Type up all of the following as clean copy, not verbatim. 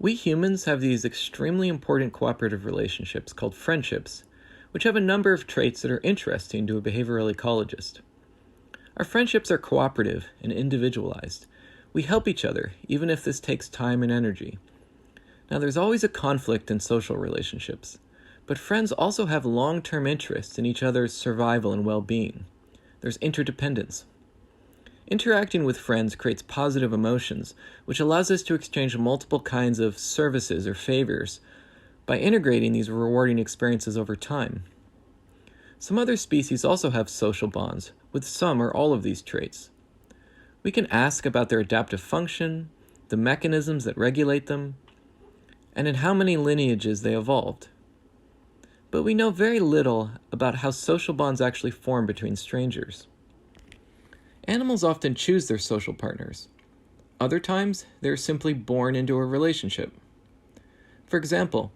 We humans have these extremely important cooperative relationships called friendships, which have a number of traits that are interesting to a behavioral ecologist. Our friendships are cooperative and individualized. We help each other, even if this takes time and energy. Now, there's always a conflict in social relationships, but friends also have long-term interests in each other's survival and well-being. There's interdependence. Interacting with friends creates positive emotions, which allows us to exchange multiple kinds of services or favors by integrating these rewarding experiences over time. Some other species also have social bonds, with some or all of these traits. We can ask about their adaptive function, the mechanisms that regulate them, and in how many lineages they evolved. But we know very little about how social bonds actually form between strangers. Animals often choose their social partners. Other times, they're simply born into a relationship. For example,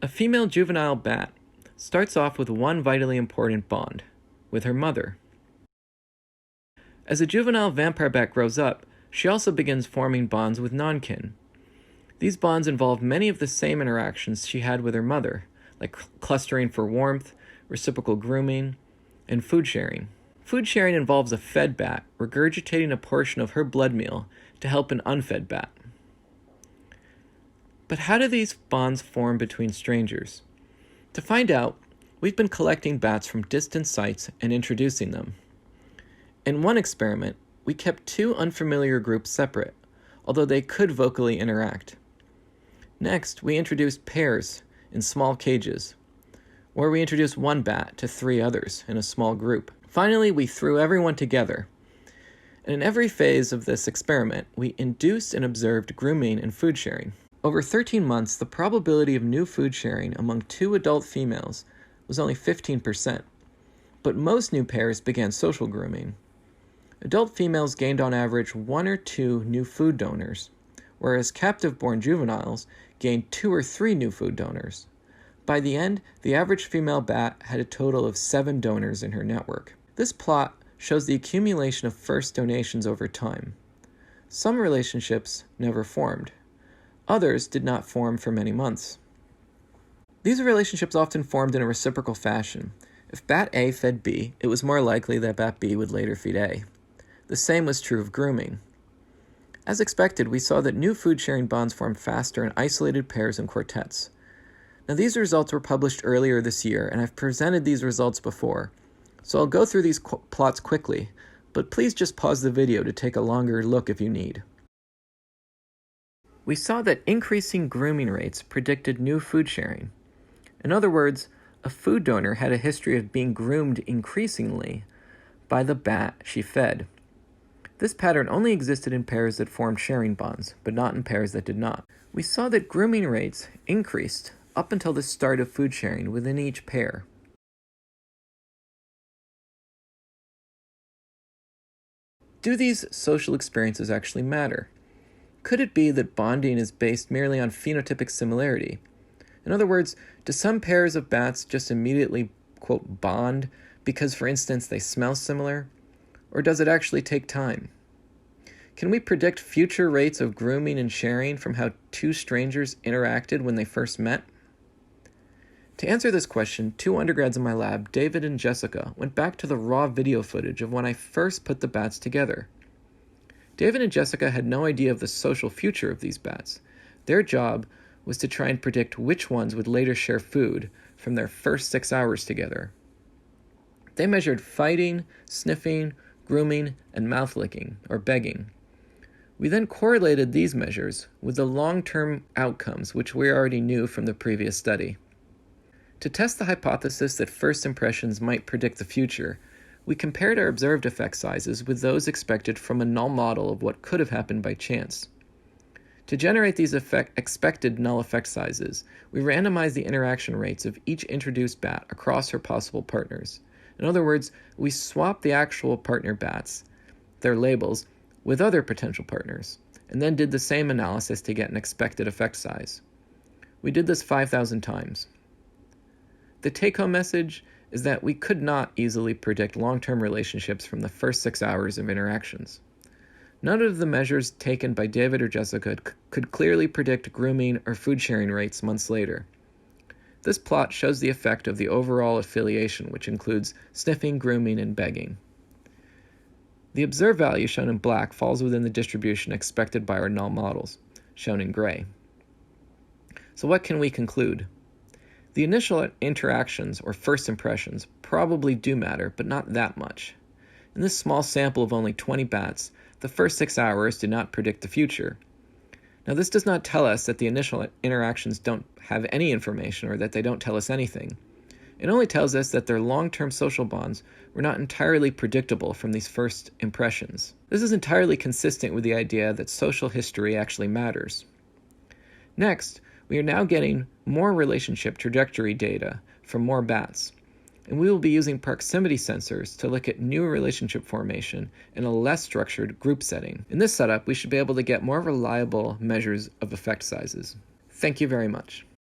a female juvenile bat starts off with one vitally important bond, with her mother. As a juvenile vampire bat grows up, she also begins forming bonds with non-kin. These bonds involve many of the same interactions she had with her mother, like clustering for warmth, reciprocal grooming, and food sharing. Food sharing involves a fed bat regurgitating a portion of her blood meal to help an unfed bat. But how do these bonds form between strangers? To find out, we've been collecting bats from distant sites and introducing them. In one experiment, we kept two unfamiliar groups separate, although they could vocally interact. Next, we introduced pairs in small cages, where we introduced one bat to three others in a small group. Finally, we threw everyone together. And in every phase of this experiment, we induced and observed grooming and food sharing. Over 13 months, the probability of new food sharing among two adult females was only 15%, but most new pairs began social grooming. Adult females gained on average 1 or 2 new food donors, whereas captive-born juveniles gained 2 or 3 new food donors. By the end, the average female bat had a total of 7 donors in her network. This plot shows the accumulation of first donations over time. Some relationships never formed. Others did not form for many months. These relationships often formed in a reciprocal fashion. If bat A fed B, it was more likely that bat B would later feed A. The same was true of grooming. As expected, we saw that new food-sharing bonds formed faster in isolated pairs and quartets. Now, these results were published earlier this year, and I've presented these results before, so I'll go through these plots quickly, but please just pause the video to take a longer look if you need. We saw that increasing grooming rates predicted new food sharing. In other words, a food donor had a history of being groomed increasingly by the bat she fed. This pattern only existed in pairs that formed sharing bonds, but not in pairs that did not. We saw that grooming rates increased up until the start of food sharing within each pair. Do these social experiences actually matter? Could it be that bonding is based merely on phenotypic similarity? In other words, do some pairs of bats just immediately, quote, bond because, for instance, they smell similar? Or does it actually take time? Can we predict future rates of grooming and sharing from how two strangers interacted when they first met? To answer this question, 2 undergrads in my lab, David and Jessica, went back to the raw video footage of when I first put the bats together. David and Jessica had no idea of the social future of these bats. Their job was to try and predict which ones would later share food from their first 6 hours together. They measured fighting, sniffing, grooming, and mouth licking, or begging. We then correlated these measures with the long-term outcomes which we already knew from the previous study. To test the hypothesis that first impressions might predict the future, we compared our observed effect sizes with those expected from a null model of what could have happened by chance. To generate these expected null effect sizes, we randomized the interaction rates of each introduced bat across her possible partners. In other words, we swapped the actual partner bats, their labels, with other potential partners, and then did the same analysis to get an expected effect size. We did this 5,000 times. The take-home message is that we could not easily predict long-term relationships from the first 6 hours of interactions. None of the measures taken by David or Jessica could clearly predict grooming or food sharing rates months later. This plot shows the effect of the overall affiliation, which includes sniffing, grooming, and begging. The observed value, shown in black, falls within the distribution expected by our null models, shown in gray. So what can we conclude? The initial interactions, or first impressions, probably do matter, but not that much. In this small sample of only 20 bats, the first 6 hours do not predict the future. Now, this does not tell us that the initial interactions don't have any information or that they don't tell us anything. It only tells us that their long-term social bonds were not entirely predictable from these first impressions. This is entirely consistent with the idea that social history actually matters. Next, we are now getting more relationship trajectory data from more bats, and we will be using proximity sensors to look at new relationship formation in a less structured group setting. In this setup, we should be able to get more reliable measures of effect sizes. Thank you very much.